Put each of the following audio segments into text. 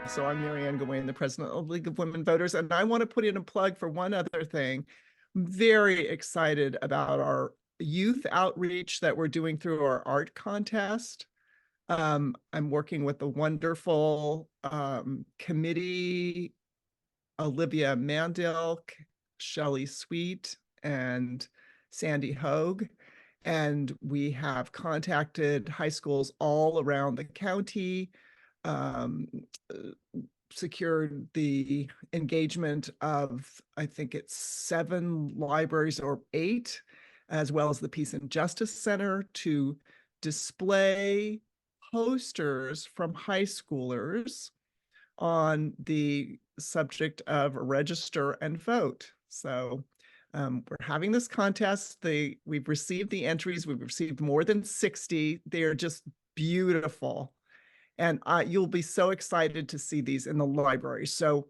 So I'm Marianne Gawain, the president of the League of Women Voters, and I want to put in a plug for one other thing. I'm very excited about our youth outreach that we're doing through our art contest. I'm working with the wonderful committee, Olivia Mandel, Shelley Sweet, and Sandy Hogue. And we have contacted high schools all around the county, um, secured the engagement of, I think it's 7 libraries or 8, as well as the Peace and Justice Center, to display posters from high schoolers on the subject of register and vote. So we're having this contest. We've received the entries. We've received more than 60. They're just beautiful. And you'll be so excited to see these in the library. So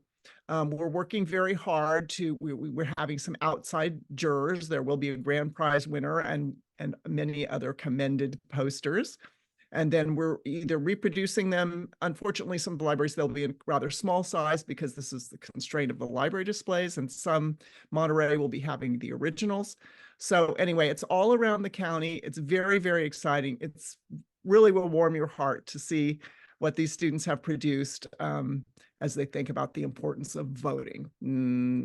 we're working very hard we're having some outside jurors. There will be a grand prize winner and many other commended posters. And then we're either reproducing them. Unfortunately, some of the libraries, they'll be in rather small size because this is the constraint of the library displays, and some Monterey will be having the originals. So anyway, it's all around the county. It's very, very exciting. It's really will warm your heart to see what these students have produced as they think about the importance of voting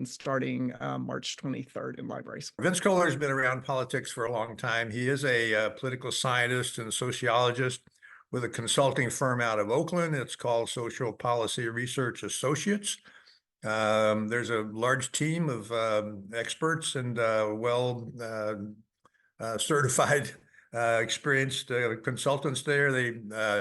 starting March 23rd in libraries. Vinz Koller has been around politics for a long time. He is a political scientist and sociologist with a consulting firm out of Oakland. It's called Social Policy Research Associates. There's a large team of experts and certified experienced consultants there. They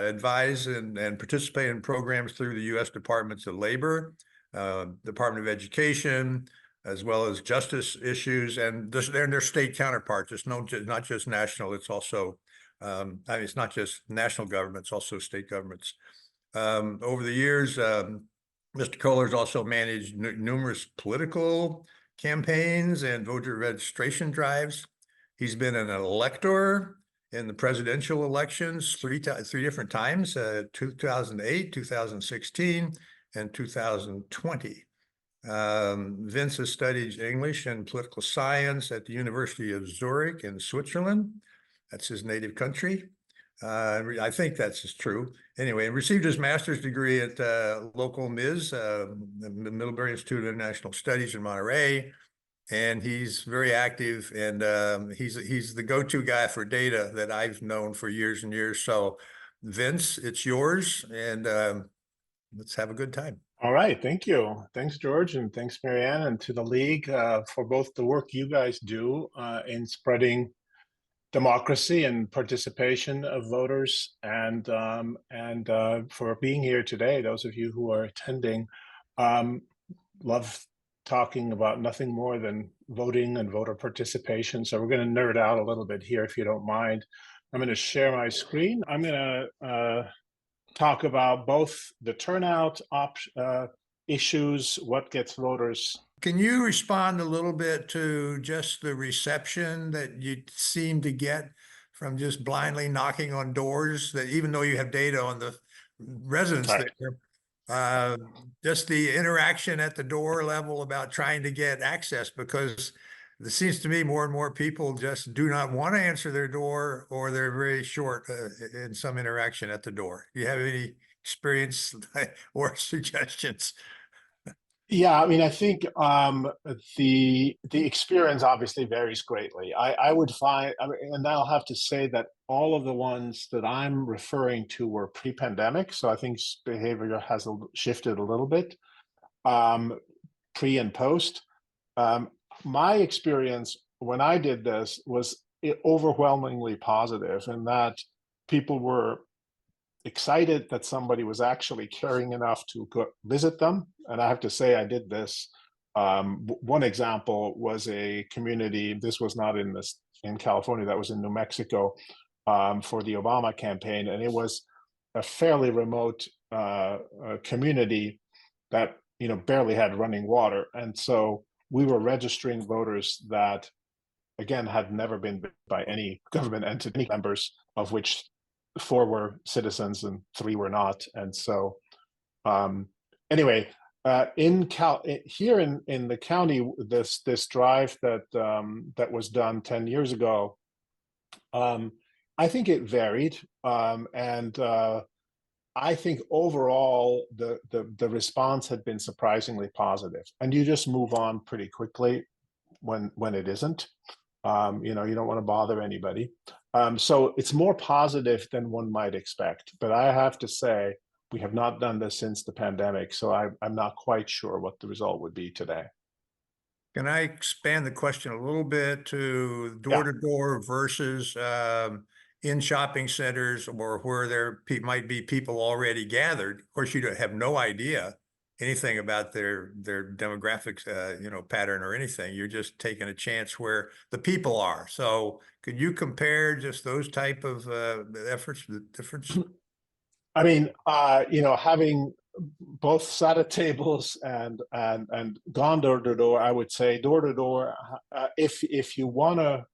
advise and participate in programs through the U.S. Departments of Labor, Department of Education, as well as justice issues, and they're their state counterparts. It's not just national. It's also, it's not just national government. It's also state governments. Over the years, Mr. Koller's also managed numerous political campaigns and voter registration drives. He's been an elector in the presidential elections three different times, 2008, 2016, and 2020. Vinz has studied English and political science at the University of Zurich in Switzerland. That's his native country. I think that's true. Anyway, received his master's degree at local MIS, the Middlebury Institute of International Studies in Monterey. And he's very active, and he's the go-to guy for data that I've known for years and years. So, Vinz, it's yours, and let's have a good time. All right, thank you. Thanks, George, and thanks, Marianne, and to the League for both the work you guys do in spreading democracy and participation of voters, and for being here today. Those of you who are attending, love talking about nothing more than voting and voter participation. So we're going to nerd out a little bit here, if you don't mind. I'm going to share my screen. I'm going to talk about both the turnout issues, what gets voters. Can you respond a little bit to just the reception that you seem to get from just blindly knocking on doors, that even though you have data on the residents there, just the interaction at the door level about trying to get access? Because it seems to me more and more people just do not want to answer their door, or they're very short in some interaction at the door. Do you have any experience or suggestions? Yeah, I mean, I think the experience obviously varies greatly. I would find, and I'll have to say that all of the ones that I'm referring to were pre-pandemic, so I think behavior has shifted a little bit, pre and post. My experience when I did this was overwhelmingly positive, in that people were excited that somebody was actually caring enough to go visit them. And I have to say, I did this. One example was a community. This was not in California. That was in New Mexico for the Obama campaign, and it was a fairly remote community that barely had running water, and so we were registering voters that, again, had never been by any government entity, members of which 4 were citizens and 3 were not. And so anyway, here in the county, this drive that was done 10 years ago, I think it varied, and I think overall the response had been surprisingly positive, and you just move on pretty quickly when it isn't. You know, you don't want to bother anybody. So it's more positive than one might expect. But I have to say, we have not done this since the pandemic, so I'm not quite sure what the result would be today. Can I expand the question a little bit to door to door versus in shopping centers, or where there might be people already gathered? Of course, you have no idea anything about their demographics, you know, pattern or anything. You're just taking a chance where the people are. So could you compare just those type of efforts, the difference? I mean, you know, having both sat at tables and gone door to door, I would say door to door. If you want to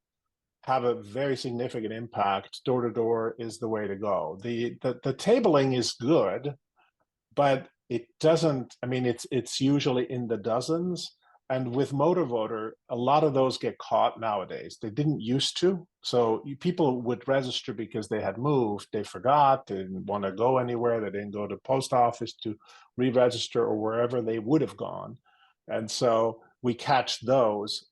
have a very significant impact, door to door is the way to go. The tabling is good, but it doesn't. I mean, it's usually in the dozens. And with motor voter, a lot of those get caught nowadays. They didn't used to. So people would register because they had moved, they forgot, they didn't want to go anywhere, they didn't go to post office to re-register or wherever they would have gone. And so we catch those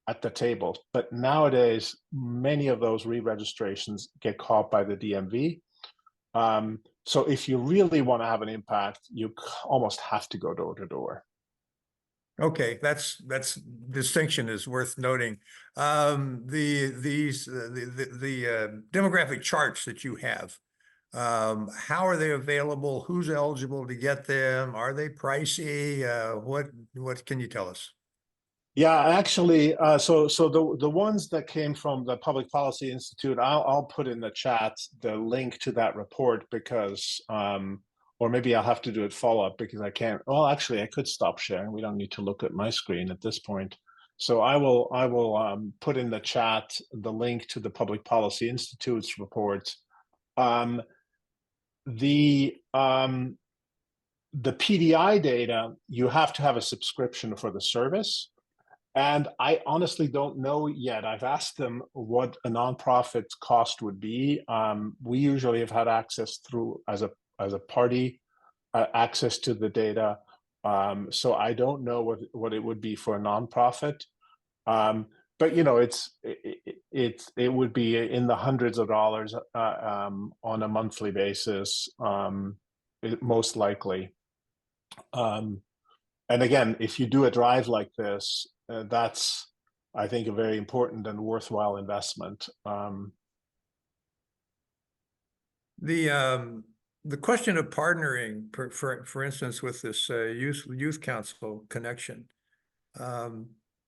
at the table. But nowadays, many of those re-registrations get caught by the DMV. So if you really want to have an impact, you almost have to go door to door. Okay, that's distinction is worth noting. The demographic charts that you have, how are they available? Who's eligible to get them? Are they pricey? What can you tell us? Yeah, actually, so the ones that came from the Public Policy Institute, I'll put in the chat the link to that report because or maybe I'll have to do it follow up because I can't. Well, actually, I could stop sharing. We don't need to look at my screen at this point. So I will put in the chat the link to the Public Policy Institute's report. The PDI data, you have to have a subscription for the service. And I honestly don't know yet. I've asked them what a nonprofit's cost would be. We usually have had access through as a party access to the data. So I don't know what it would be for a nonprofit. But you know, it would be in the hundreds of dollars on a monthly basis, most likely. And again, if you do a drive like this, that's, I think, a very important and worthwhile investment. The question of partnering, for instance, with this youth council connection,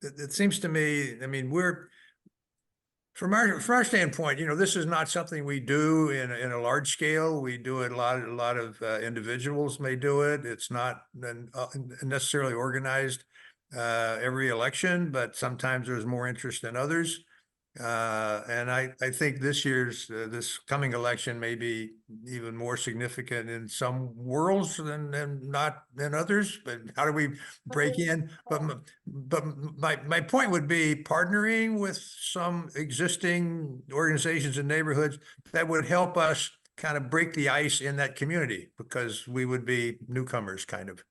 it seems to me, I mean, from our standpoint, you know, this is not something we do in a large scale. We do it a lot of individuals may do it. It's not necessarily organized every election, but sometimes there's more interest than others. And I think this coming election may be even more significant in some worlds than not in others. But how do we break in? But my point would be partnering with some existing organizations and neighborhoods that would help us kind of break the ice in that community, because we would be newcomers kind of.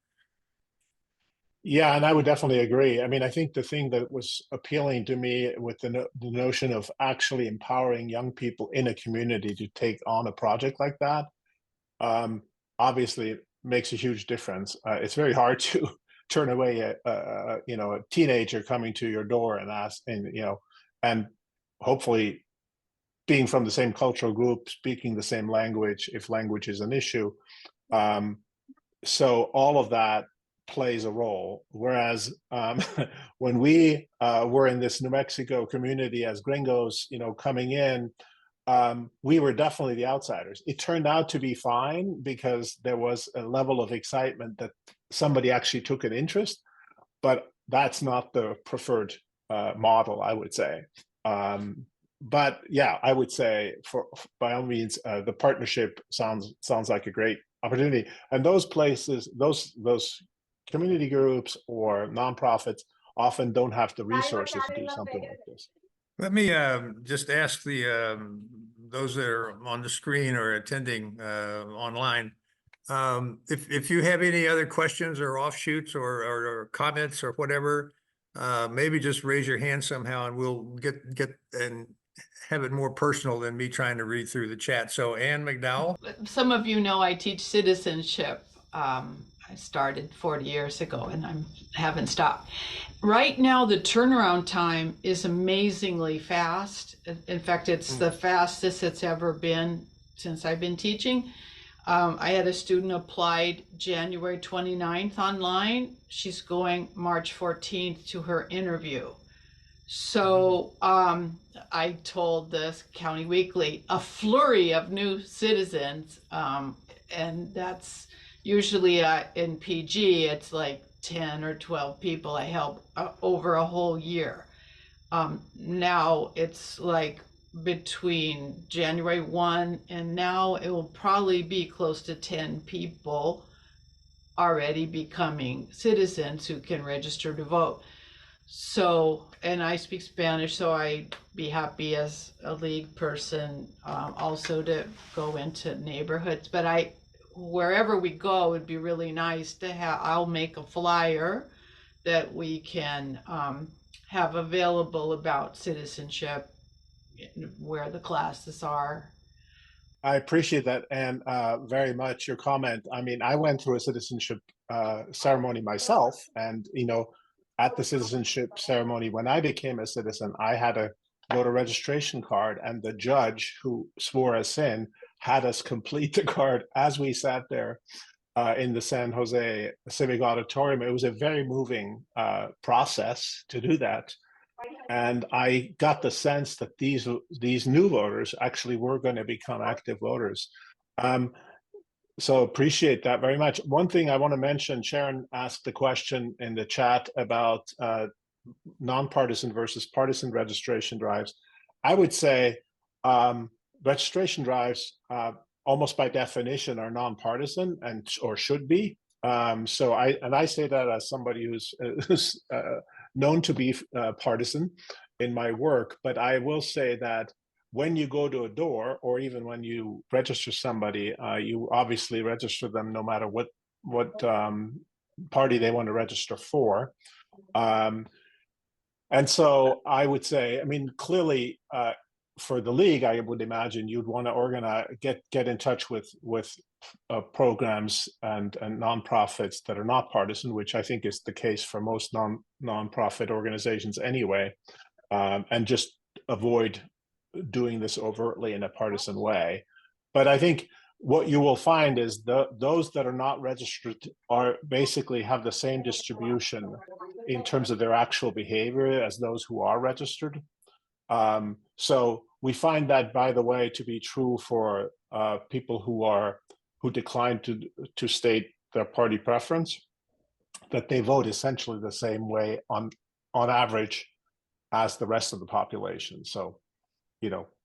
Yeah, and I would definitely agree. I mean, I think the thing that was appealing to me with the notion of actually empowering young people in a community to take on a project like that, obviously it makes a huge difference. It's very hard to turn away a teenager coming to your door and ask, and hopefully being from the same cultural group, speaking the same language, if language is an issue. So all of that plays a role. Whereas when we were in this New Mexico community as gringos, coming in, we were definitely the outsiders. It turned out to be fine because there was a level of excitement that somebody actually took an interest, but that's not the preferred model, I would say. But yeah, I would say by all means, the partnership sounds like a great opportunity. And those places, those community groups or nonprofits often don't have the resources to do something like this. Let me just ask those that are on the screen or attending online, if you have any other questions or offshoots or comments or whatever, maybe just raise your hand somehow and we'll get and have it more personal than me trying to read through the chat. So Ann McDowell. Some of you know I teach citizenship. I started 40 years ago and I haven't stopped. Right now, the turnaround time is amazingly fast. In fact, it's the fastest it's ever been since I've been teaching. I had a student applied January 29th online. She's going March 14th to her interview. So I told this County Weekly, a flurry of new citizens, and that's usually in PG, it's like 10 or 12 people I help over a whole year. Now it's like between January 1 and now it will probably be close to 10 people already becoming citizens who can register to vote. So, and I speak Spanish, so I'd be happy as a league person also to go into neighborhoods. But wherever we go, it'd be really nice to have, I'll make a flyer that we can have available about citizenship, where the classes are. I appreciate that, and very much your comment. I mean, I went through a citizenship ceremony myself, and at the citizenship ceremony, when I became a citizen, I had a voter registration card, and the judge who swore us in had us complete the card as we sat there in the San Jose Civic Auditorium. It was a very moving process to do that. And I got the sense that these new voters actually were going to become active voters. So appreciate that very much. One thing I want to mention, Sharon asked the question in the chat about nonpartisan versus partisan registration drives. I would say registration drives almost by definition are nonpartisan or should be. So I say that as somebody who's known to be partisan in my work, but I will say that when you go to a door or even when you register somebody, you obviously register them no matter what party they want to register for. And so I would say, I mean, clearly for the league, I would imagine you'd want to organize, get in touch with programs and nonprofits that are not partisan, which I think is the case for most nonprofit organizations anyway, and just avoid doing this overtly in a partisan way. But I think what you will find is those that are not registered are basically have the same distribution in terms of their actual behavior as those who are registered. So we find that, by the way, to be true for people who decline to state their party preference, that they vote essentially the same way on average as the rest of the population. So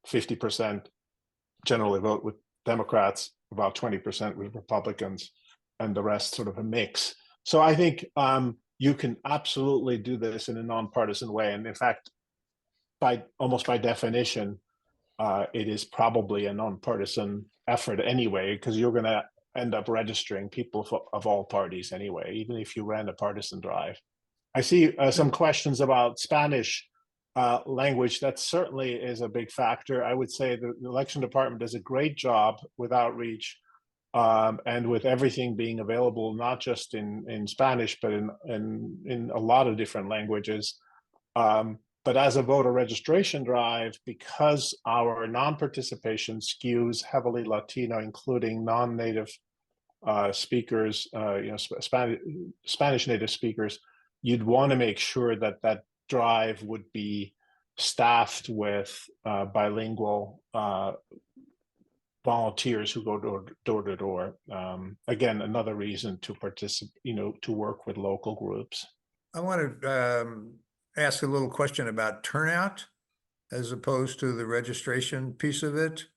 50% generally vote with Democrats, about 20% with Republicans, and the rest sort of a mix. So I think you can absolutely do this in a nonpartisan way. And in fact, almost by definition, it is probably a nonpartisan effort anyway, because you're going to end up registering people of all parties anyway, even if you ran a partisan drive. I see some questions about Spanish language. That certainly is a big factor. I would say the election department does a great job with outreach and with everything being available, not just in Spanish, but in a lot of different languages. But as a voter registration drive, because our non-participation skews heavily Latino, including non-native speakers, Spanish native speakers, you'd want to make sure that drive would be staffed with bilingual volunteers who go door to door. Again, another reason to participate, to work with local groups. I want to ask a little question about turnout as opposed to the registration piece of it.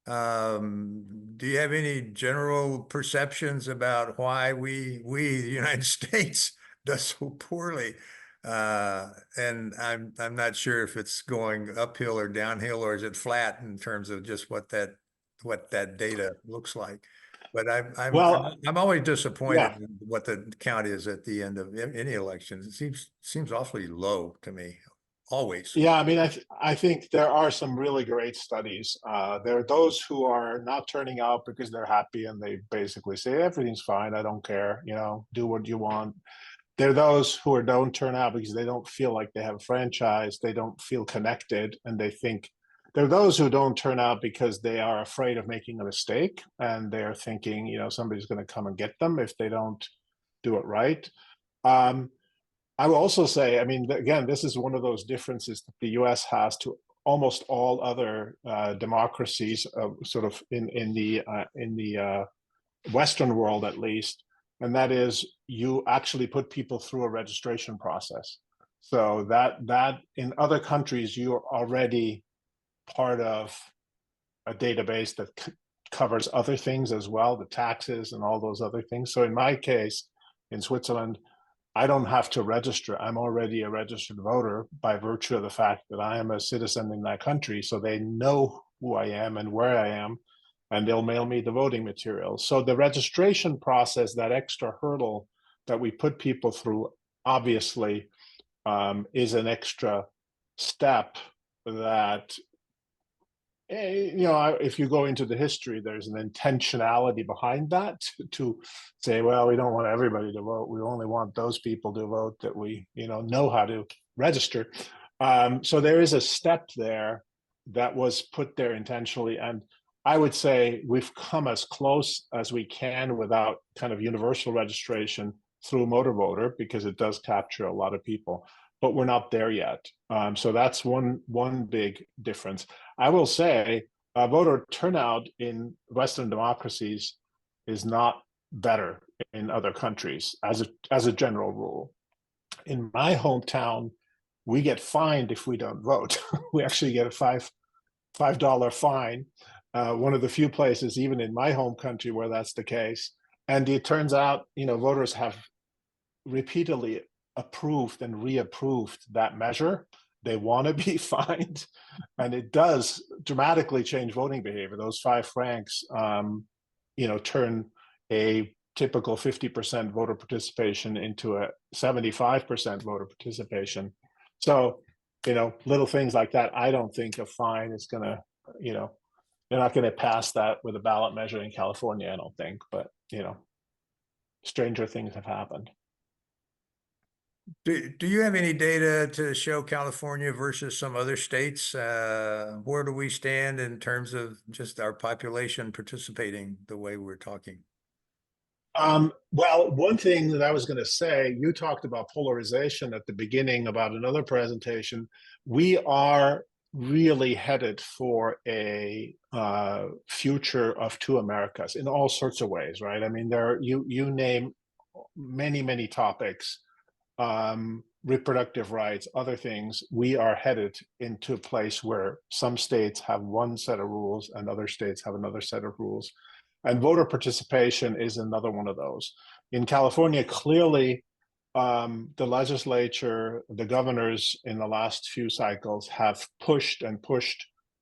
Do you have any general perceptions about why we, the United States, does so poorly? And I'm not sure if it's going uphill or downhill, or is it flat in terms of just what that data looks like. But Well, I'm always disappointed yeah. in what the count is at the end of any election. It seems awfully low to me, always. Yeah, I mean, I think there are some really great studies. There are those who are not turning out because they're happy and they basically say everything's fine. I don't care. You know, do what you want. There are those who are don't turn out because they don't feel like they have a franchise. They don't feel connected, and they think. There are those who don't turn out because they are afraid of making a mistake, and they're thinking, you know, somebody's going to come and get them if they don't do it right. Um, I will also say, I mean, again, this is one of those differences that the U.S. has to almost all other democracies, sort of in the Western world at least, and that is you actually put people through a registration process. So that in other countries you're already part of a database that covers other things as well, the taxes and all those other things. So in my case, in Switzerland, I don't have to register. I'm already a registered voter by virtue of the fact that I am a citizen in that country. So they know who I am and where I am, and they'll mail me the voting materials. So the registration process, that extra hurdle that we put people through, obviously is an extra step that, you know, if you go into the history, there's an intentionality behind that to say, well, we don't want everybody to vote. We only want those people to vote that we, you know how to register. So there is a step there that was put there intentionally. And I would say we've come as close as we can without kind of universal registration through motor voter, because it does capture a lot of people, but we're not there yet. So that's one big difference. I will say voter turnout in Western democracies is not better in other countries as a general rule. In my hometown, we get fined if we don't vote. We actually get a $5 fine. One of the few places, even in my home country, where that's the case. And it turns out, you know, voters have repeatedly approved and reapproved that measure. They want to be fined, and it does dramatically change voting behavior. Those 5 francs, you know, turn a typical 50% voter participation into a 75% voter participation. So, you know, little things like that. I don't think a fine is going to, you know, they're not going to pass that with a ballot measure in California, I don't think. But, you know, stranger things have happened. Do you have any data to show California versus some other states? Where do we stand in terms of just our population participating the way we're talking? Well, one thing that I was going to say, you talked about polarization at the beginning about another presentation. We are really headed for a future of 2 Americas in all sorts of ways, right? I mean, you name many topics, reproductive rights, other things. We are headed into a place where some states have one set of rules and other states have another set of rules. And voter participation is another one of those. In California, clearly, the legislature, the governors in the last few cycles have pushed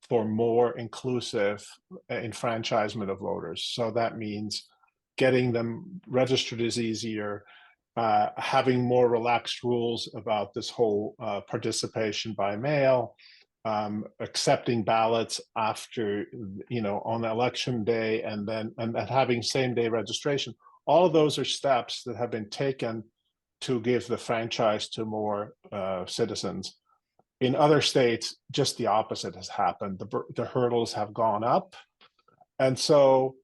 for more inclusive enfranchisement of voters. So that means getting them registered is easier, having more relaxed rules about this whole participation by mail, accepting ballots after, you know, on election day, and having same day registration. All of those are steps that have been taken to give the franchise to more citizens. In other states, just the opposite has happened. The hurdles have gone up. And so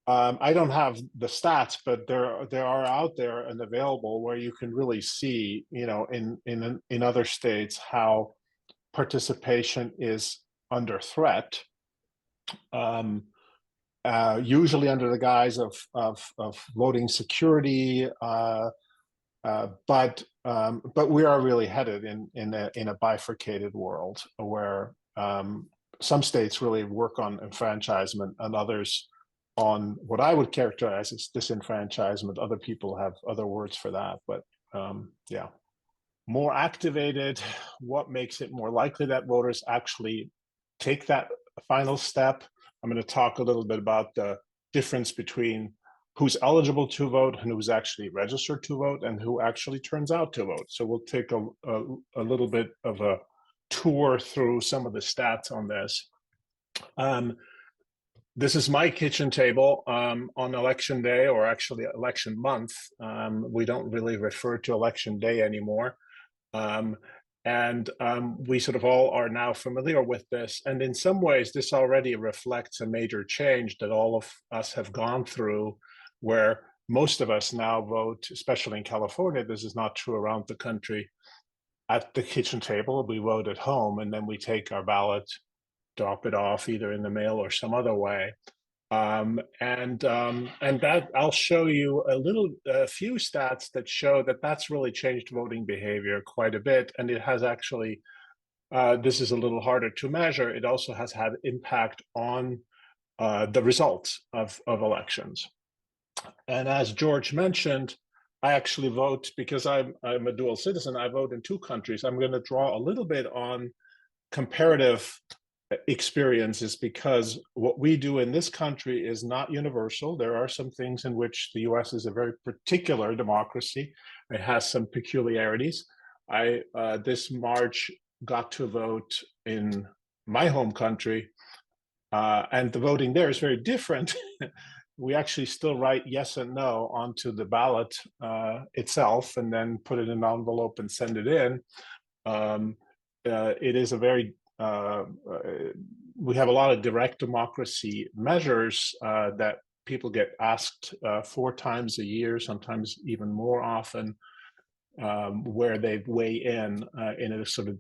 I don't have the stats, but there are out there and available where you can really see, you know, in other states how participation is under threat, usually under the guise of voting security, but we are really headed in a bifurcated world where some states really work on enfranchisement and others on what I would characterize as disenfranchisement. Other people have other words for that, but yeah. More activated, what makes it more likely that voters actually take that final step? I'm going to talk a little bit about the difference between who's eligible to vote and who's actually registered to vote and who actually turns out to vote. So we'll take a little bit of a tour through some of the stats on this. This is my kitchen table on election day, or actually election month. We don't really refer to election day anymore. We sort of all are now familiar with this. And in some ways, this already reflects a major change that all of us have gone through, where most of us now vote, especially in California. This is not true around the country. At the kitchen table, we vote at home, and then we take our ballot, drop it off either in the mail or some other way. And that I'll show you a few stats that show that that's really changed voting behavior quite a bit. And it has actually, this is a little harder to measure. It also has had impact on the results of elections. And as George mentioned, I actually vote because I'm a dual citizen. I vote in 2 countries. I'm going to draw a little bit on comparative experiences, because what we do in this country is not universal. There are some things in which the US is a very particular democracy. It has some peculiarities. I this March got to vote in my home country, and the voting there is very different. We actually still write yes and no onto the ballot itself, and then put it in an envelope and send it in. It is a very we have a lot of direct democracy measures that people get asked 4 times a year, sometimes even more often, where they weigh in a sort of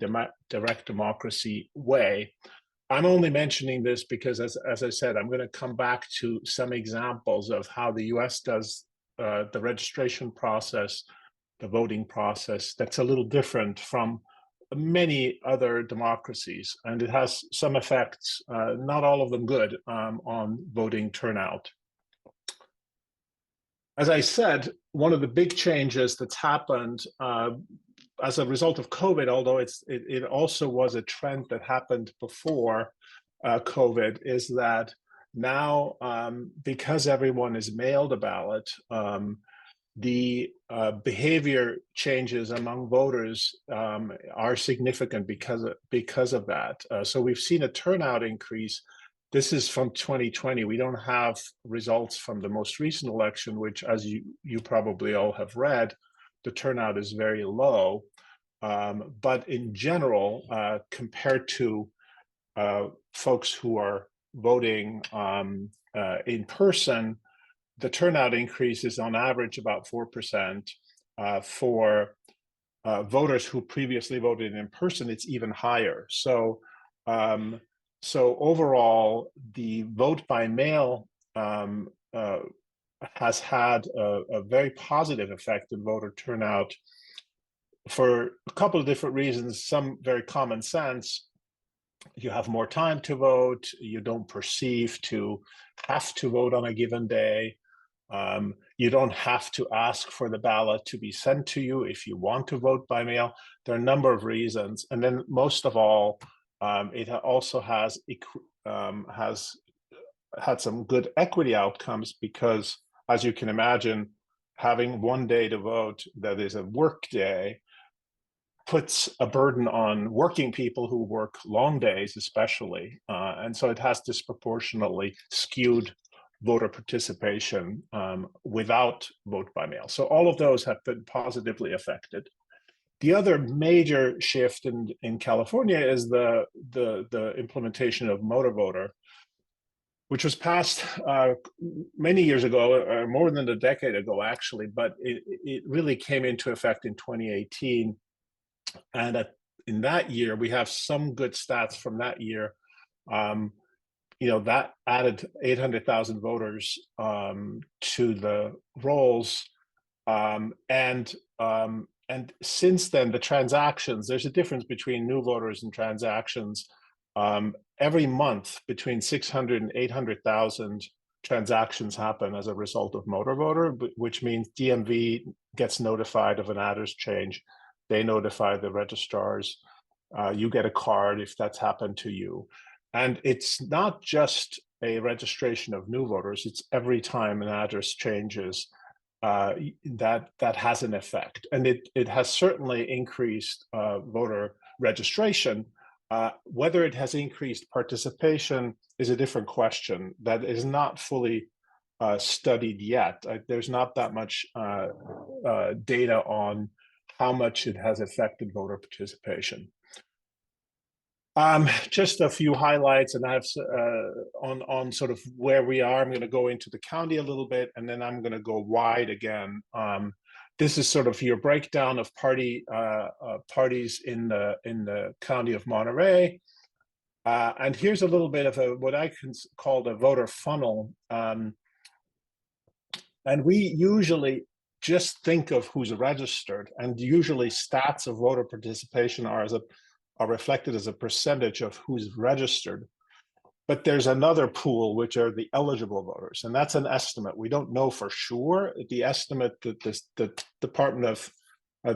direct democracy way. I'm only mentioning this because, as I said, I'm going to come back to some examples of how the US does the registration process, the voting process, that's a little different from many other democracies, and it has some effects, not all of them good, on voting turnout. As I said, one of the big changes that's happened as a result of COVID, although it also was a trend that happened before COVID, is that now, because everyone is mailed a ballot, the behavior changes among voters are significant because of that. So we've seen a turnout increase. This is from 2020. We don't have results from the most recent election, which, as you probably all have read, the turnout is very low. But in general, compared to folks who are voting in person, the turnout increase is on average about 4%. For voters who previously voted in person, it's even higher. So overall, the vote by mail has had a very positive effect in voter turnout for a couple of different reasons. Some very common sense. You have more time to vote. You don't perceive to have to vote on a given day. You don't have to ask for the ballot to be sent to you if you want to vote by mail. There are a number of reasons. And then most of all, it also has had some good equity outcomes, because, as you can imagine, having one day to vote that is a work day puts a burden on working people who work long days, especially. And so it has disproportionately skewed voter participation without vote by mail. So all of those have been positively affected. The other major shift in California is the implementation of motor voter, which was passed many years ago, more than a decade ago, actually, but it really came into effect in 2018. And in that year, we have some good stats from that year. That added 800,000 voters to the rolls. And since then, the transactions, there's a difference between new voters and transactions. every month between 600 and 800,000 transactions happen as a result of motor voter, which means DMV gets notified of an address change. They notify the registrars. You get a card if that's happened to you. And it's not just a registration of new voters, it's every time an address changes, that has an effect. And it has certainly increased voter registration. Whether it has increased participation is a different question that is not fully studied yet. There's not that much data on how much it has affected voter participation. Just a few highlights, and I have on sort of where we are. I'm going to go into the county a little bit, and then I'm going to go wide again. This is sort of your breakdown of parties in the county of Monterey. And here's a little bit of what I can call the voter funnel. And we usually just think of who's registered, and usually stats of voter participation are reflected as a percentage of who's registered. But there's another pool, which are the eligible voters, and that's an estimate. We don't know for sure. The estimate that the Department of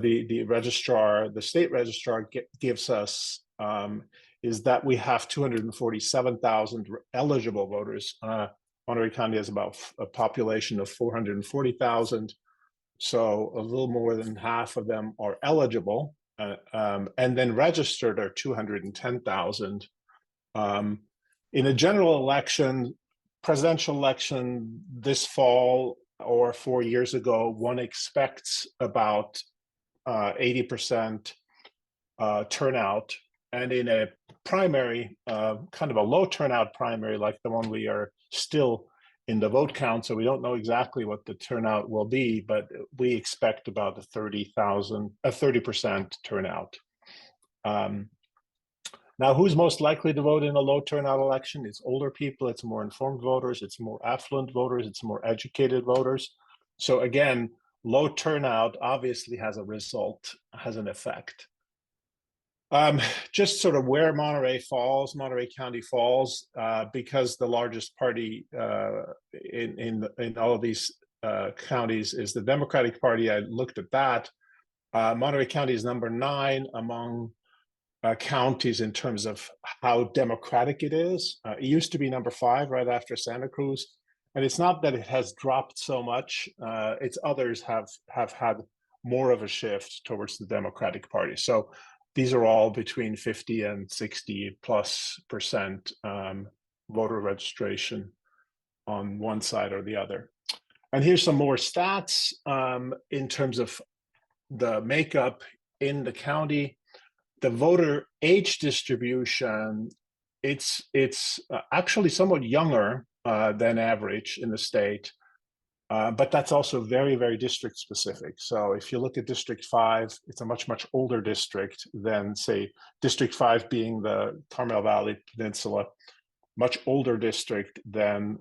the registrar, the state registrar gives us is that we have 247,000 eligible voters. Monterey County has about a population of 440,000, so a little more than half of them are eligible. And then registered are 210,000. In a general election, presidential election this fall or 4 years ago, one expects about 80% turnout. And in a primary, kind of a low turnout primary like the one we are still in the vote count, so we don't know exactly what the turnout will be, but we expect about a 30% turnout. Now, who's most likely to vote in a low turnout election? It's older people, it's more informed voters, it's more affluent voters, it's more educated voters. So again, low turnout obviously has an effect. Just sort of where Monterey County falls, because the largest party in all of these counties is the Democratic Party. I looked at that. Monterey County is number 9 among counties in terms of how democratic it is. It used to be number 5 right after Santa Cruz. And it's not that it has dropped so much. It's others have had more of a shift towards the Democratic Party. So these are all between 50 and 60+% voter registration on one side or the other. And here's some more stats in terms of the makeup in the county. The voter age distribution, it's actually somewhat younger than average in the state. But that's also very, very district specific. So if you look at District 5, it's a much, much older district than, say, District 5 being the Carmel Valley Peninsula, much older district than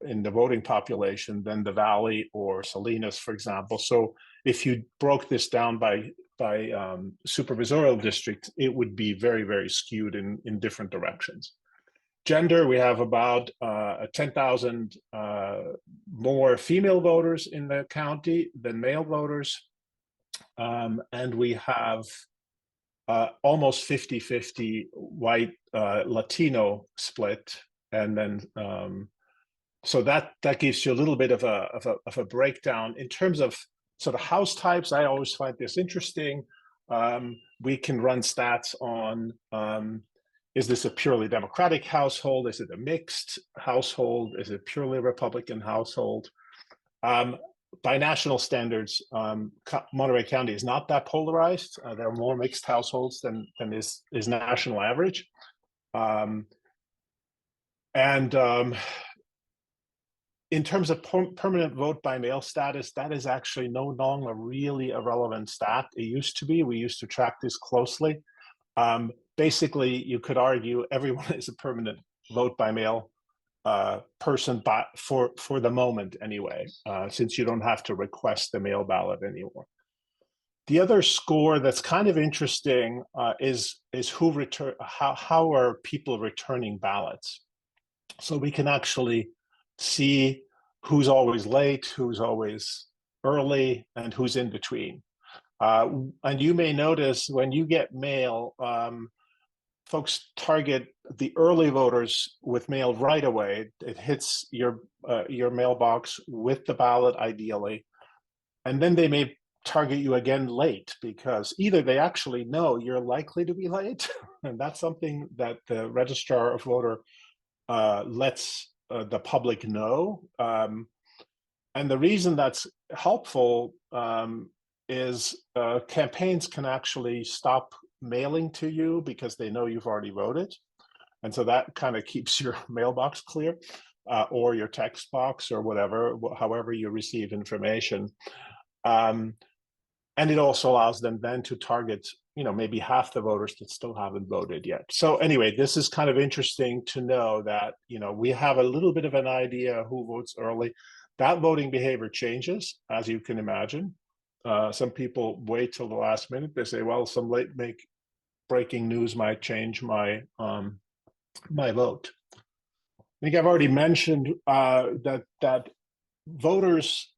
in the voting population than the Valley or Salinas, for example. So if you broke this down by supervisorial district, it would be very, very skewed in different directions. Gender, we have about 10,000 more female voters in the county than male voters. And we have almost 50-50 white Latino split. And then, so that gives you a little bit of a breakdown. In terms of sort of house types, I always find this interesting. We can run stats on, is this a purely Democratic household? Is it a mixed household? Is it purely a Republican household? By national standards, Monterey County is not that polarized. There are more mixed households than is national average. In terms of permanent vote by mail status, that is actually no longer really a relevant stat. It used to be. We used to track this closely. Basically, you could argue everyone is a permanent vote by mail person for the moment anyway, since you don't have to request the mail ballot anymore. The other score that's kind of interesting is who return, how are people returning ballots. So we can actually see who's always late, who's always early, and who's in between. And you may notice when you get mail, folks target the early voters with mail right away. It hits your mailbox with the ballot, ideally, and then they may target you again late because either they actually know you're likely to be late, and that's something that the registrar of voter lets the public know. And the reason that's helpful is campaigns can actually stop mailing to you because they know you've already voted. And so that kind of keeps your mailbox clear, or your text box or whatever, however you receive information. And it also allows them then to target, maybe half the voters that still haven't voted yet. So anyway, this is kind of interesting to know that, we have a little bit of an idea who votes early. That voting behavior changes, as you can imagine. Some people wait till the last minute. They say, well, some late breaking news might change my my vote. I think I've already mentioned that voters.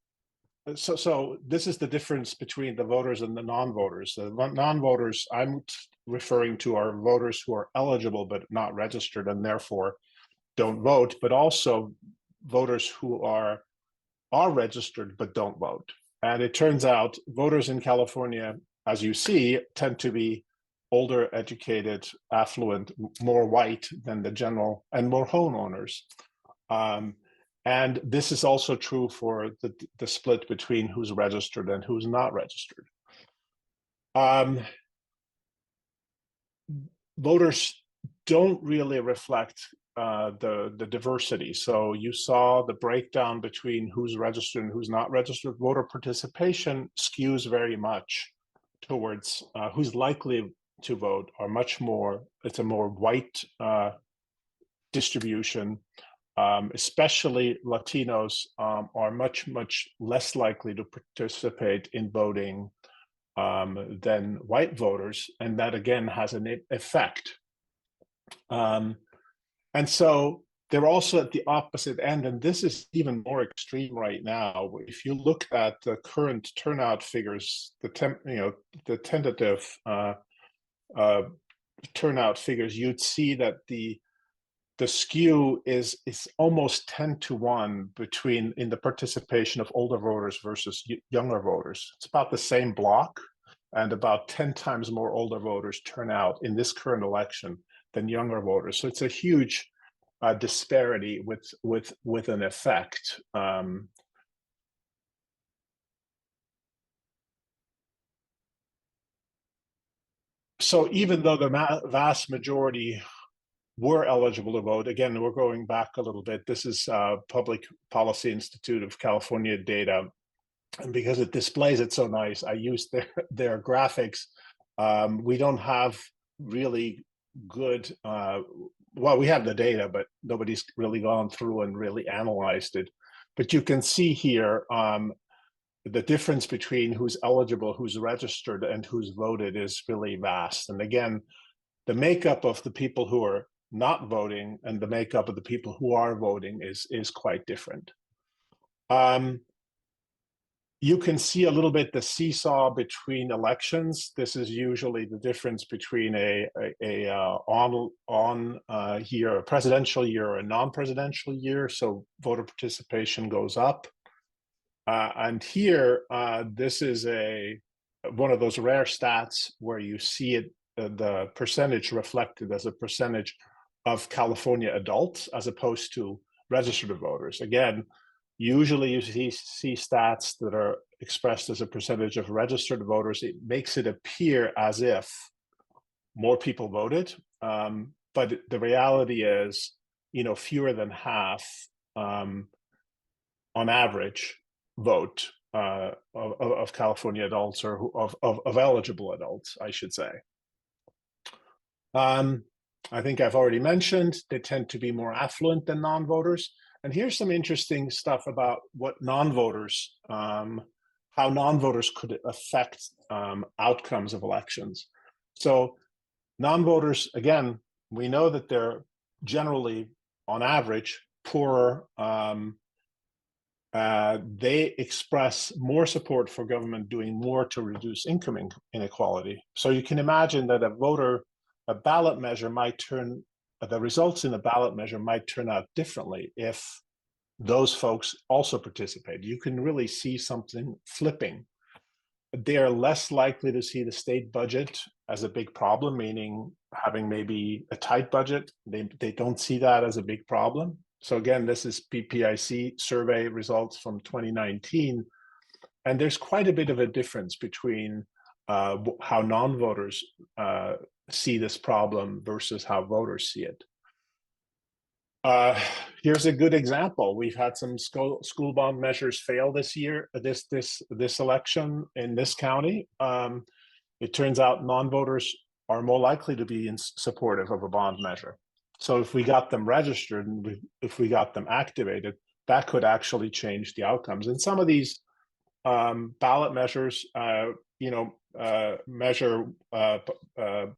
So this is the difference between the voters and the non-voters. The non-voters I'm referring to are voters who are eligible but not registered and therefore don't vote, but also voters who are registered but don't vote. And it turns out voters in California, as you see, tend to be older, educated, affluent, more white than the general, and more homeowners. And this is also true for the split between who's registered and who's not registered. Voters don't really reflect the diversity. So you saw the breakdown between who's registered and who's not registered. Voter participation skews very much towards who's likely to vote, are much more, it's a more white distribution. Especially Latinos are much, much less likely to participate in voting than white voters. And that again has an effect. And so they're also at the opposite end, and this is even more extreme right now. If you look at the current turnout figures, the tentative turnout figures, you'd see that the skew is almost 10-1 in the participation of older voters versus younger voters. It's about the same block, and about 10 times more older voters turn out in this current election than younger voters. So it's a huge disparity with an effect. So even though the vast majority were eligible to vote, again, we're going back a little bit. This is Public Policy Institute of California data. And because it displays it so nice, I used their graphics. We don't have really good, well, we have the data, but nobody's really gone through and really analyzed it. But you can see here the difference between who's eligible, who's registered, and who's voted is really vast. And again, the makeup of the people who are not voting and the makeup of the people who are voting is quite different. You can see a little bit the seesaw between elections. This is usually the difference between a presidential year or a non-presidential year. So voter participation goes up. And here, this is one of those rare stats where you see it, the percentage reflected as a percentage of California adults as opposed to registered voters. Again, usually you see stats that are expressed as a percentage of registered voters. It makes it appear as if more people voted, but the reality is, fewer than half, on average, vote of California adults, or of eligible adults, I should say. I think I've already mentioned they tend to be more affluent than non-voters. And here's some interesting stuff about what non-voters, how how non-voters could affect outcomes of elections. So non-voters, again, we know that they're generally, on average, poorer. They express more support for government doing more to reduce income inequality. So you can imagine that a ballot measure might turn, the results in a ballot measure might turn out differently if those folks also participate. You can really see something flipping. They are less likely to see the state budget as a big problem, meaning having maybe a tight budget. They don't see that as a big problem. So again, this is PPIC survey results from 2019. And there's quite a bit of a difference between how non-voters see this problem versus how voters see it. Here's a good example. We've had some school bond measures fail this year, this election in this county. It turns out non-voters are more likely to be supportive of a bond measure. So if we got them registered and if we got them activated, that could actually change the outcomes. And some of these ballot measures, measure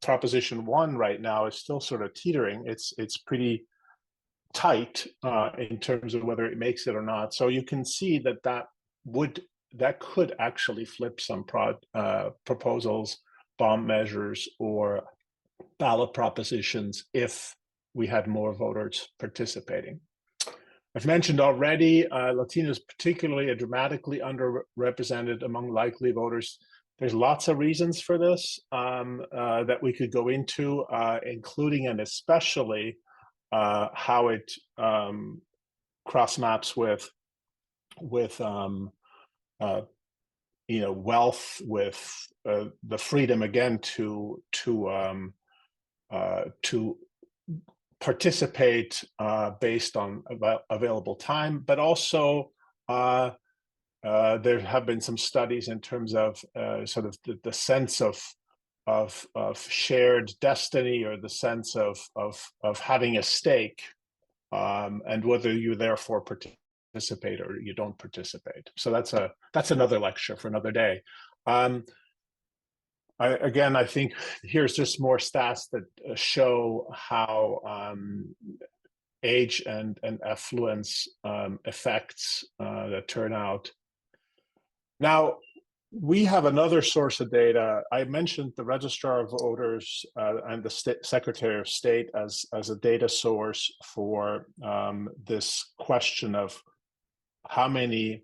Proposition 1 right now is still sort of teetering. It's pretty tight in terms of whether it makes it or not. So you can see that could actually flip some proposals, bond measures, or ballot propositions if we had more voters participating. I've mentioned already, Latinos particularly are dramatically underrepresented among likely voters. There's lots of reasons for this that we could go into, including and especially how it cross maps with wealth, with the freedom again to participate based on available time, but also there have been some studies in terms of sort of the sense of shared destiny, or the sense of having a stake, and whether you therefore participate or you don't participate. So that's another lecture for another day. I think here's just more stats that show how age and affluence affects the turnout. Now, we have another source of data. I mentioned the Registrar of Voters and the Secretary of State as a data source for this question of how many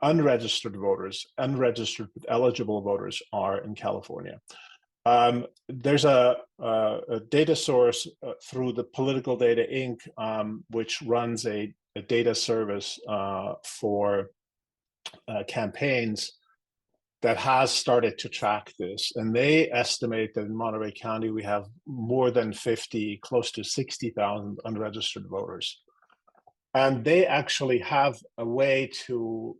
unregistered but eligible voters are in California. There's a data source through the Political Data Inc., which runs a data service for campaigns that has started to track this. And they estimate that in Monterey County, we have more than 50, close to 60,000 unregistered voters. And they actually have a way to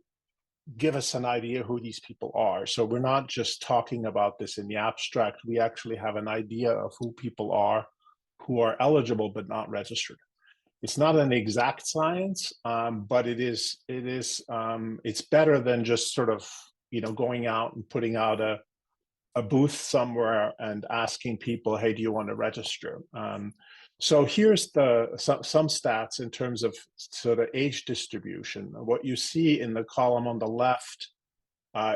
give us an idea who these people are. So we're not just talking about this in the abstract. We actually have an idea of who people are who are eligible but not registered. It's not an exact science, but it's better than just sort of going out and putting out a booth somewhere and asking people, hey, do you want to register? So here's some stats in terms of sort of age distribution. What you see in the column on the left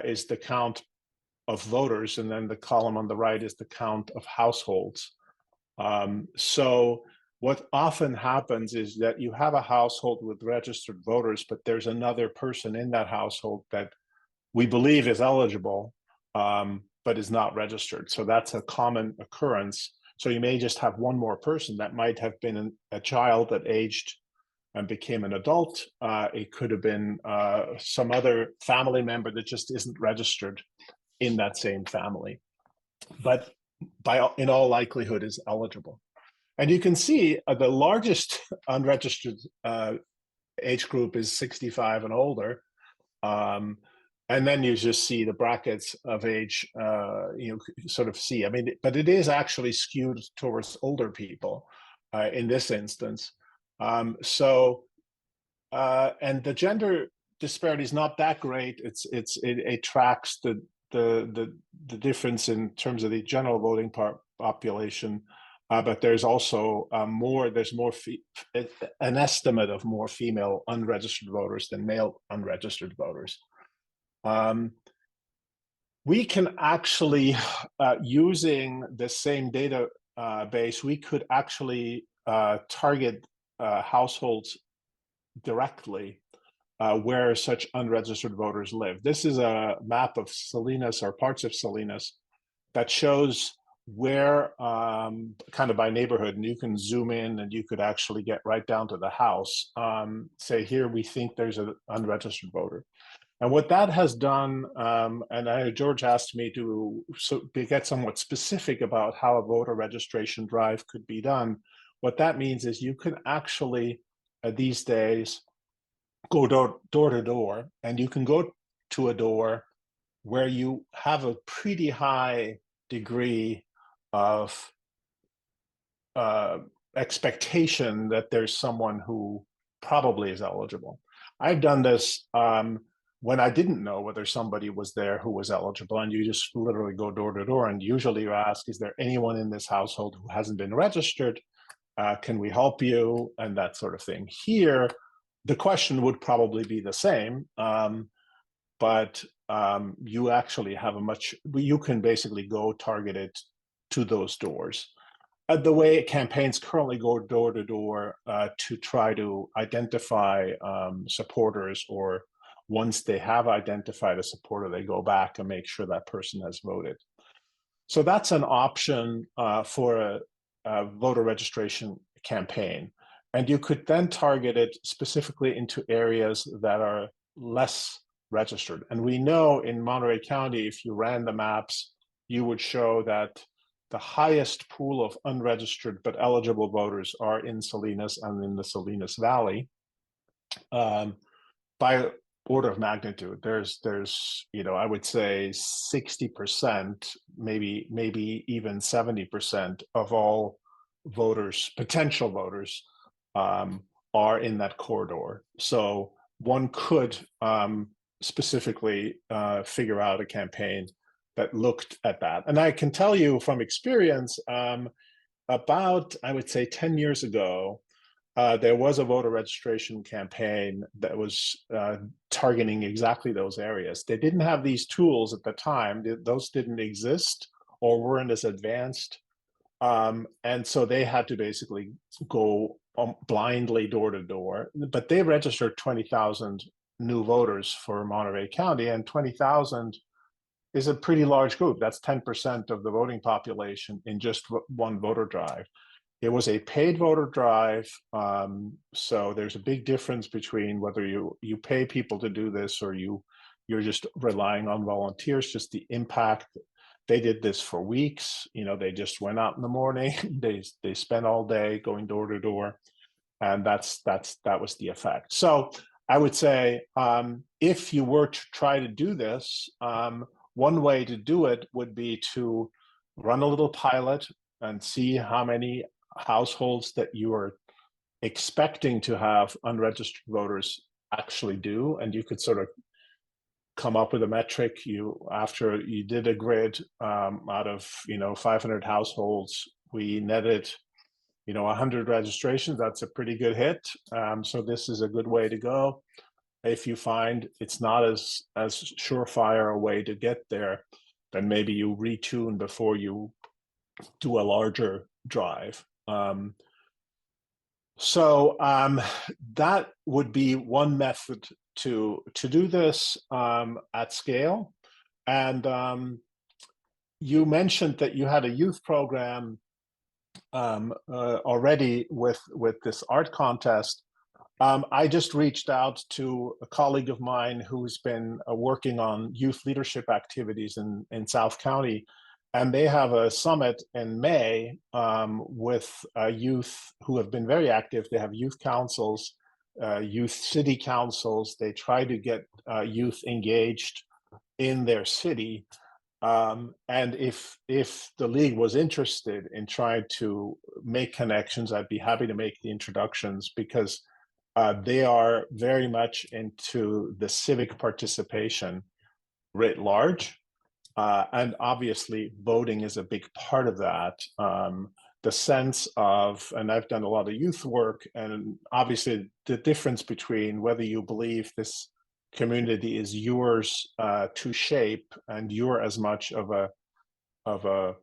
is the count of voters, and then the column on the right is the count of households. So what often happens is that you have a household with registered voters, but there's another person in that household that we believe is eligible, but is not registered. So that's a common occurrence. So you may just have one more person that might have been a child that aged and became an adult. It could have been some other family member that just isn't registered in that same family, but in all likelihood is eligible. And you can see the largest unregistered age group is 65 and older. And then you just see the brackets of age, sort of see. I mean, but it is actually skewed towards older people in this instance. And the gender disparity is not that great. It tracks the difference in terms of the general voting population, but there's also there's more an estimate of more female unregistered voters than male unregistered voters. We can actually, using the same data base, we could actually target households directly where such unregistered voters live. This is a map of Salinas or parts of Salinas that shows where, kind of by neighborhood, and you can zoom in and you could actually get right down to the house. Say here, we think there's an unregistered voter. And what that has done, and George asked me to get somewhat specific about how a voter registration drive could be done. What that means is you can actually, these days, go door to door, and you can go to a door where you have a pretty high degree of expectation that there's someone who probably is eligible. I've done this when I didn't know whether somebody was there who was eligible, and you just literally go door to door, and usually you ask, is there anyone in this household who hasn't been registered? Can we help you? And that sort of thing. Here, the question would probably be the same, but you actually have you can basically go target it to those doors. The way campaigns currently go door to door to try to identify supporters, or once they have identified a supporter, they go back and make sure that person has voted. So that's an option for a voter registration campaign. And you could then target it specifically into areas that are less registered. And we know in Monterey County, if you ran the maps, you would show that the highest pool of unregistered but eligible voters are in Salinas and in the Salinas Valley. By order of magnitude, there's I would say 60%, maybe even 70% of all voters, potential voters, are in that corridor. So one could specifically figure out a campaign that looked at that. And I can tell you from experience, about, I would say 10 years ago, there was a voter registration campaign that was targeting exactly those areas. They didn't have these tools at the time. Those didn't exist or weren't as advanced. And so they had to basically go blindly door to door. But they registered 20,000 new voters for Monterey County, and 20,000 is a pretty large group. That's 10% of the voting population in just one voter drive. It was a paid voter drive, so there's a big difference between whether you pay people to do this or you're just relying on volunteers. Just the impact. They did this for weeks. They just went out in the morning. They spent all day going door to door, and that was the effect. So I would say if you were to try to do this, one way to do it would be to run a little pilot and see how many households that you are expecting to have unregistered voters actually do, and you could sort of come up with a metric. After you did a grid out of 500 households, we netted 100 registrations. That's a pretty good hit. So this is a good way to go. If you find it's not as surefire a way to get there, then maybe you retune before you do a larger drive. So that would be one method to do this at scale. And you mentioned that you had a youth program already with this art contest. I just reached out to a colleague of mine who's been working on youth leadership activities in South County, and they have a summit in May with youth who have been very active. They have youth councils, youth city councils. They try to get youth engaged in their city. And if the league was interested in trying to make connections, I'd be happy to make the introductions, because They are very much into the civic participation writ large. And obviously, voting is a big part of that. The sense of, and I've done a lot of youth work, and obviously the difference between whether you believe this community is yours to shape, and you're as much of a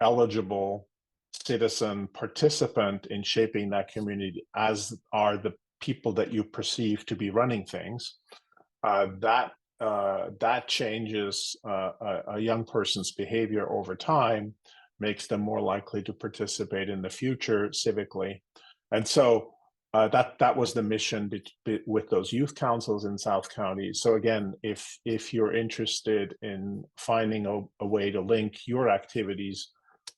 eligible citizen participant in shaping that community as are the people that you perceive to be running things. That changes a young person's behavior over time, makes them more likely to participate in the future civically. And so that was the mission with those youth councils in South County. So again, if you're interested in finding a way to link your activities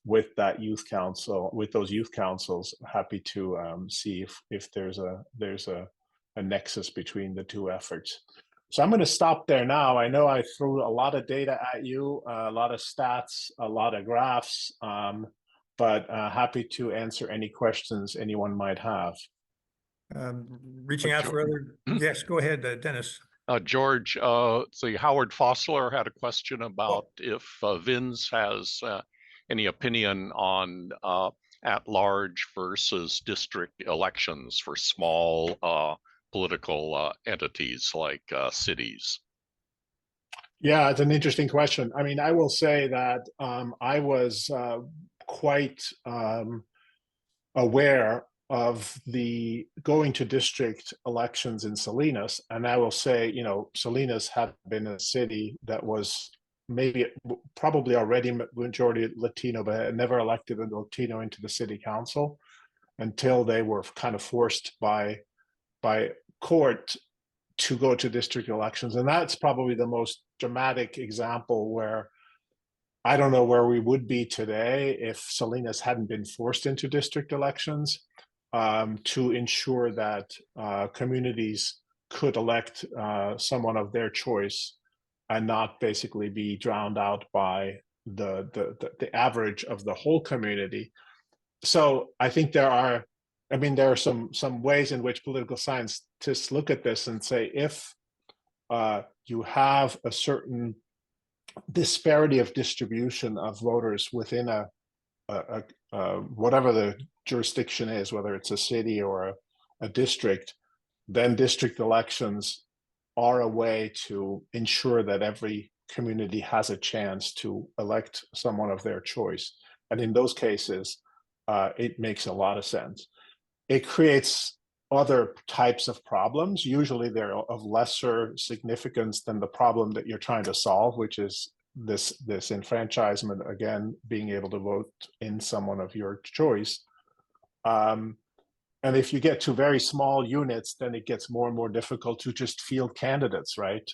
with that youth council, with those youth councils, happy to see if there's a nexus between the two efforts. So I'm going to stop there now. I know I threw a lot of data at you, a lot of stats, a lot of graphs, but happy to answer any questions anyone might have. Reaching out for other, yes, go ahead, Dennis. George, see, Howard Fossler had a question about if Vinz has any opinion on at-large versus district elections for small political entities like cities. Yeah, it's an interesting question. I mean, I will say that I was quite aware of the going to district elections in Salinas. And I will say, you know, Salinas had been a city that was probably already majority Latino, but had never elected a Latino into the city council until they were kind of forced by court to go to district elections. And that's probably the most dramatic example where I don't know where we would be today if Salinas hadn't been forced into district elections to ensure that communities could elect someone of their choice and not basically be drowned out by the average of the whole community. So I think there are some ways in which political scientists look at this and say, if you have a certain disparity of distribution of voters within a whatever the jurisdiction is, whether it's a city or a district, then district elections are a way to ensure that every community has a chance to elect someone of their choice. And in those cases, it makes a lot of sense. It creates other types of problems. Usually they're of lesser significance than the problem that you're trying to solve, which is this enfranchisement, again, being able to vote in someone of your choice. And if you get to very small units, then it gets more and more difficult to just field candidates, right?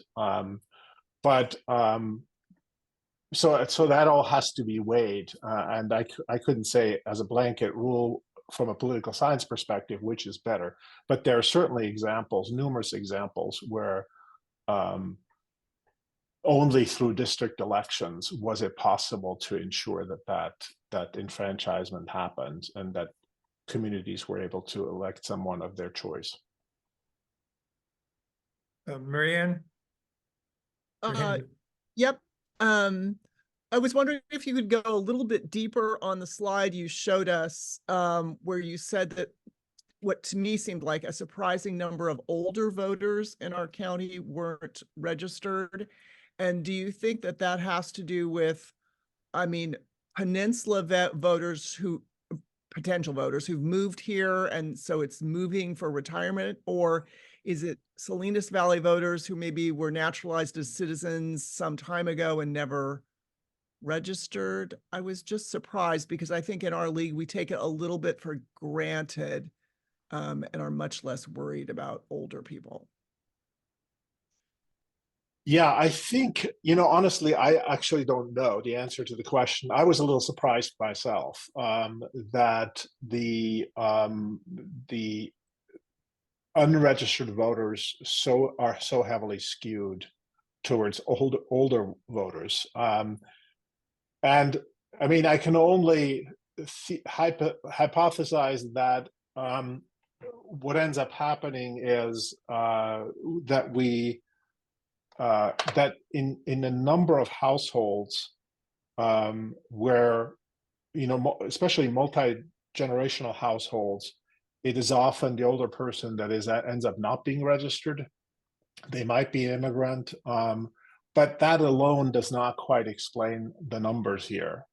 So that all has to be weighed. And I couldn't say as a blanket rule from a political science perspective, which is better. But there are certainly examples, numerous examples, where only through district elections was it possible to ensure that enfranchisement happened and that communities were able to elect someone of their choice. Marianne? Yep. I was wondering if you could go a little bit deeper on the slide you showed us, where you said that what to me seemed like a surprising number of older voters in our county weren't registered. And do you think that that has to do with, peninsula voters potential voters who've moved here and so it's moving for retirement, or is it Salinas Valley voters who maybe were naturalized as citizens some time ago and never registered? I was just surprised because I think in our league, we take it a little bit for granted and are much less worried about older people. Yeah, I think, honestly, I actually don't know the answer to the question. I was a little surprised myself that the unregistered voters are so heavily skewed towards older voters. And I can only hypothesize that what ends up happening is that we that in a number of households where, especially multi-generational households, it is often the older person that ends up not being registered. They might be an immigrant, but that alone does not quite explain the numbers here.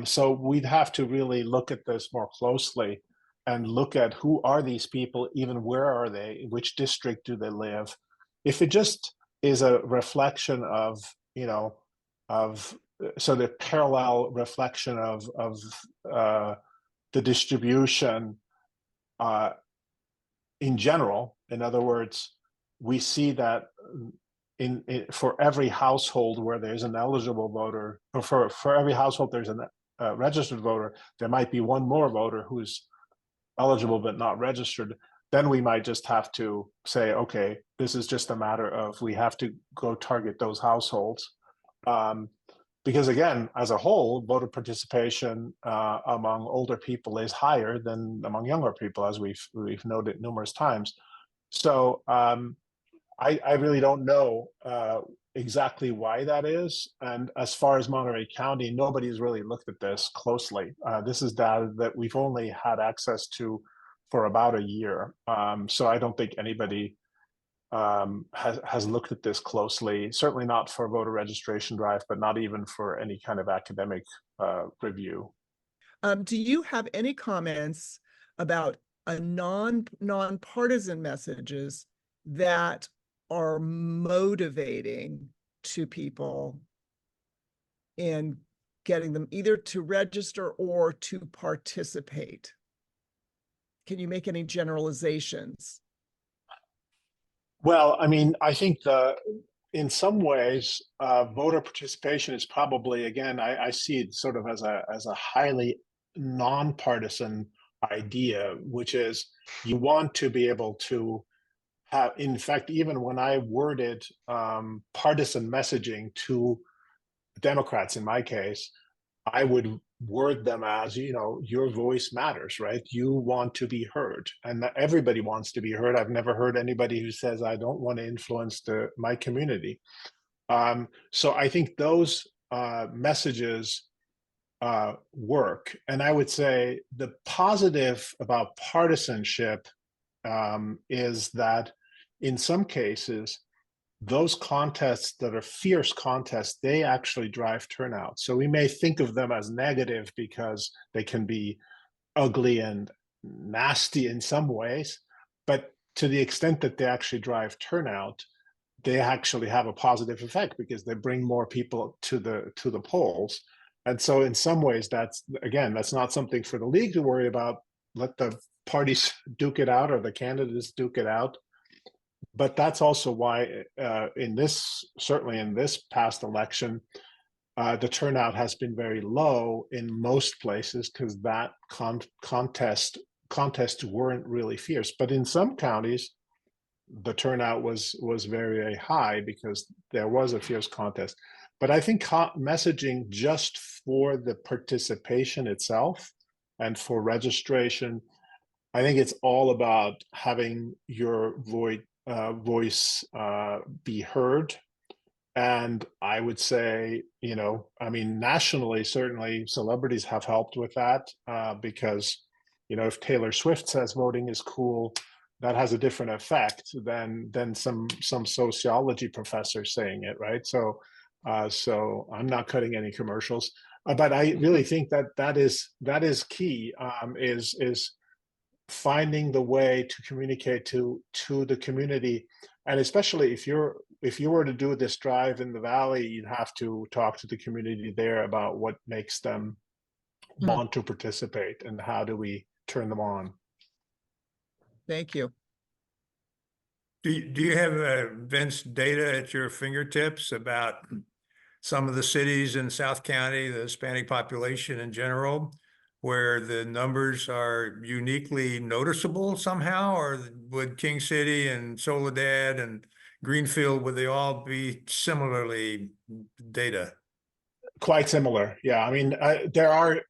So we'd have to really look at this more closely and look at who are these people, even where are they, in which district do they live. If it just is a reflection of, of so the parallel reflection of the distribution in general, in other words, we see that for every household where there's an eligible voter, or for every household there's a registered voter, there might be one more voter who's eligible but not registered. Then we might just have to say, okay, this is just a matter of we have to go target those households. Because again, as a whole, voter participation among older people is higher than among younger people, as we've noted numerous times. So I really don't know exactly why that is. And as far as Monterey County, nobody's really looked at this closely. This is data that we've only had access to for about a year. So I don't think anybody has looked at this closely, certainly not for voter registration drive, but not even for any kind of academic review. Do you have any comments about a nonpartisan messages that are motivating to people in getting them either to register or to participate? Can you make any generalizations? Well, I mean, I think in some ways, voter participation is probably, again, I see it sort of as a highly nonpartisan idea, which is you want to be able to have, in fact, even when I worded partisan messaging to Democrats, in my case, I would word them as, your voice matters, right? You want to be heard, and everybody wants to be heard. I've never heard anybody who says, I don't want to influence my community. So I think those messages work. And I would say the positive about partisanship is that in some cases, those contests that are fierce contests, they actually drive turnout. So we may think of them as negative because they can be ugly and nasty in some ways, but to the extent that they actually drive turnout, they actually have a positive effect because they bring more people to the polls. And so in some ways, that's not something for the league to worry about. Let the parties duke it out or the candidates duke it out. But that's also why certainly in this past election, the turnout has been very low in most places because that contests weren't really fierce. But in some counties, the turnout was very, very high because there was a fierce contest. But I think messaging just for the participation itself and for registration, I think it's all about having your voice be heard. And I would say, nationally, certainly celebrities have helped with that because, if Taylor Swift says voting is cool, that has a different effect than some sociology professor saying it, right? So I'm not cutting any commercials, but I really think that is key. Is finding the way to communicate to the community, and especially if you were to do this drive in the Valley, you'd have to talk to the community there about what makes them want to participate and how do we turn them on. Thank you. Do you have Vince data at your fingertips about some of the cities in South County, the Hispanic population in general, where the numbers are uniquely noticeable somehow? Or would King City and Soledad and Greenfield, would they all be similarly data? Quite similar, yeah. I mean, there are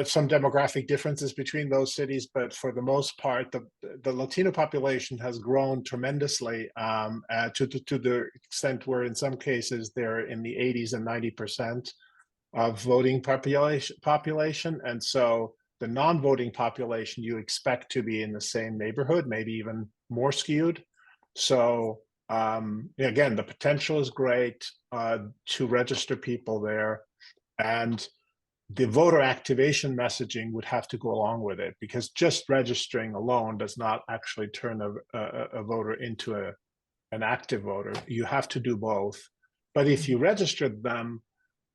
some demographic differences between those cities, but for the most part, the Latino population has grown tremendously to the extent where, in some cases, they're in the 80s and 90% of voting population, and so the non-voting population you expect to be in the same neighborhood, maybe even more skewed. So again, the potential is great to register people there, and the voter activation messaging would have to go along with it, because just registering alone does not actually turn a voter into an active voter. You have to do both. But if you register them,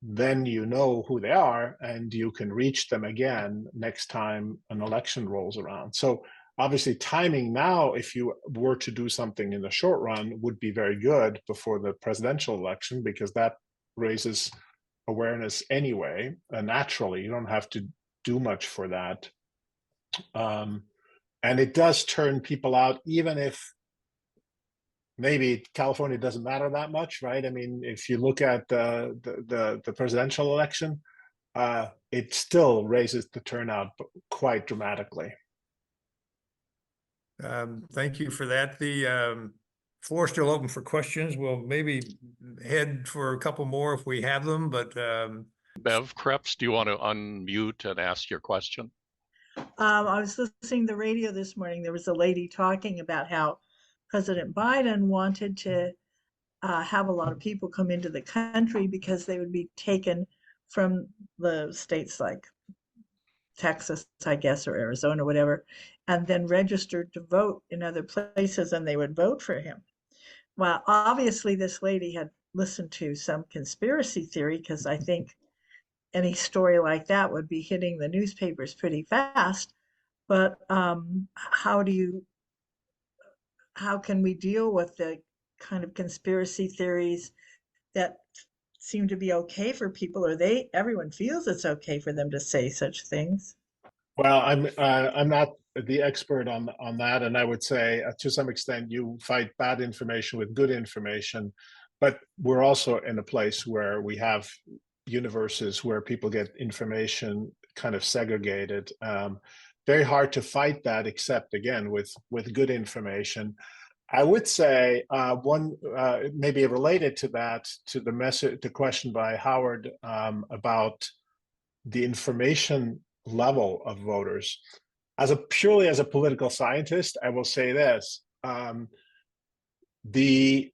then you know who they are and you can reach them again next time an election rolls around. So obviously timing now, if you were to do something in the short run, would be very good before the presidential election, because that raises awareness anyway. Naturally, you don't have to do much for that. And it does turn people out, even if maybe California doesn't matter that much, right? I mean, if you look at the presidential election, it still raises the turnout quite dramatically. Thank you for that. The floor is still open for questions. We'll maybe head for a couple more if we have them, but Bev Krebs, do you want to unmute and ask your question? I was listening to the radio this morning. There was a lady talking about how President Biden wanted to have a lot of people come into the country because they would be taken from the states like Texas, I guess, or Arizona, whatever, and then registered to vote in other places, and they would vote for him. Well, obviously, this lady had listened to some conspiracy theory, because I think any story like that would be hitting the newspapers pretty fast. But how can we deal with the kind of conspiracy theories that seem to be okay for people, or everyone feels it's okay for them to say such things? Well, I'm not the expert on that, and I would say to some extent you fight bad information with good information, but we're also in a place where we have universes where people get information kind of segregated. Very hard to fight that, except again with good information. I would say one maybe related to that, to the question by Howard about the information level of voters. Purely as a political scientist, I will say this: the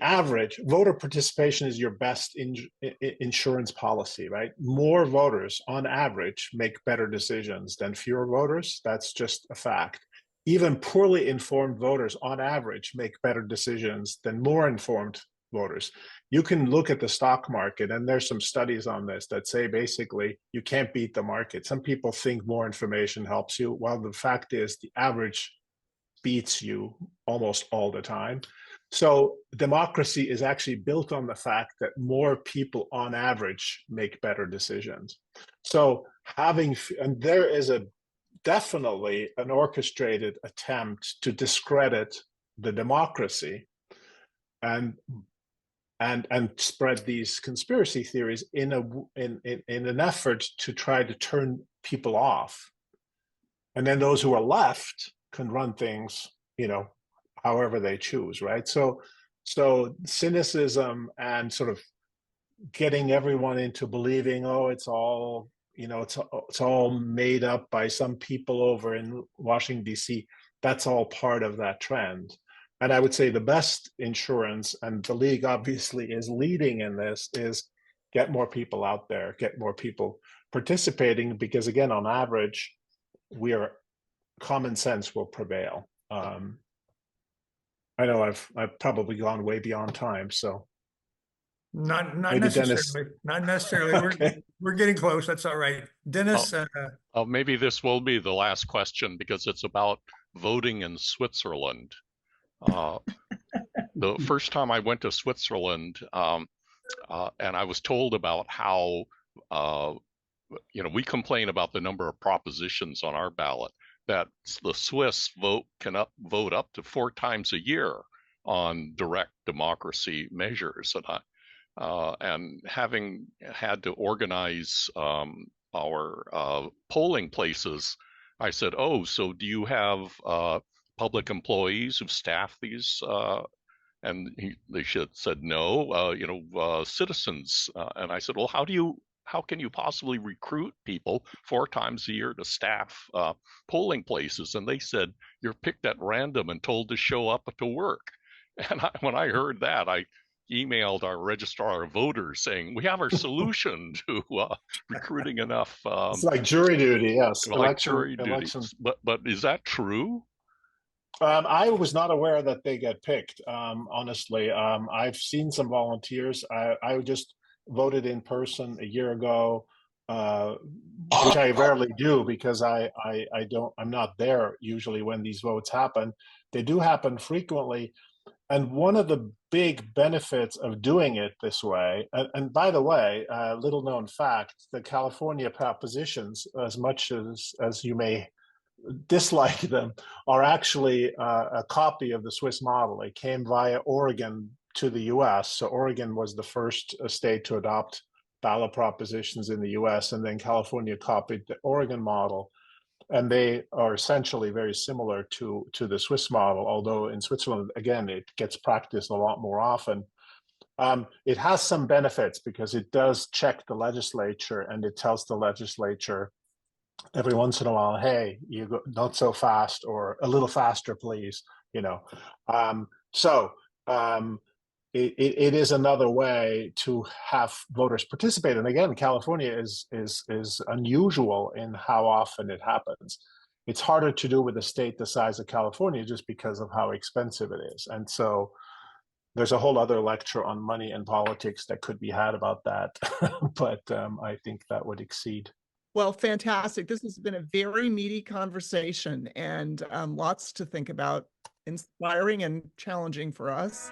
average voter participation is your best insurance policy, right? More voters on average make better decisions than fewer voters. That's just a fact. Even poorly informed voters on average make better decisions than more informed voters. You can look at the stock market, and there's some studies on this that say basically you can't beat the market. Some people think more information helps you, while the fact is the average beats you almost all the time. So democracy is actually built on the fact that more people on average make better decisions. So and there is definitely an orchestrated attempt to discredit the democracy and spread these conspiracy theories in an effort to try to turn people off. And then those who are left can run things, however they choose, right? So cynicism and sort of getting everyone into believing, oh, it's all, it's all made up by some people over in Washington, D.C. That's all part of that trend. And I would say the best insurance, and the league obviously is leading in this, is get more people out there, get more people participating, because again, on average, common sense will prevail. I know I've probably gone way beyond time, so not maybe necessarily. Dennis. Not necessarily. Okay. We're getting close. That's all right. Dennis. Maybe this will be the last question, because it's about voting in Switzerland. The first time I went to Switzerland, and I was told about how, we complain about the number of propositions on our ballot, that the Swiss can vote up to 4 times a year on direct democracy measures. And and having had to organize our polling places, I said, "Oh, so do you have public employees who staff these?" And they said no, citizens. And I said, "Well, how can you possibly recruit people 4 times a year to staff polling places?" And they said, "You're picked at random and told to show up to work." And when I heard that, I emailed our registrar of voters saying, "We have our solution to recruiting enough It's like jury duty, yes. like jury duties." But is that true? I was not aware that they get picked, honestly. I've seen some volunteers. I just voted in person a year ago, which I rarely do because I'm not there usually when these votes happen. They do happen frequently. And one of the big benefits of doing it this way, and by the way, little known fact, the California propositions, as much as you may dislike them, are actually a copy of the Swiss model. It came via Oregon to the US. So Oregon was the first state to adopt ballot propositions in the US, and then California copied the Oregon model. And they are essentially very similar to the Swiss model, although in Switzerland, again, it gets practiced a lot more often. It has some benefits because it does check the legislature, and it tells the legislature every once in a while, "Hey, you go not so fast," or "a little faster, please." So it is another way to have voters participate. And again, California is unusual in how often it happens. It's harder to do with a state the size of California just because of how expensive it is. And so there's a whole other lecture on money and politics that could be had about that. But I think that would exceed. Well, fantastic. This has been a very meaty conversation and lots to think about, inspiring and challenging for us.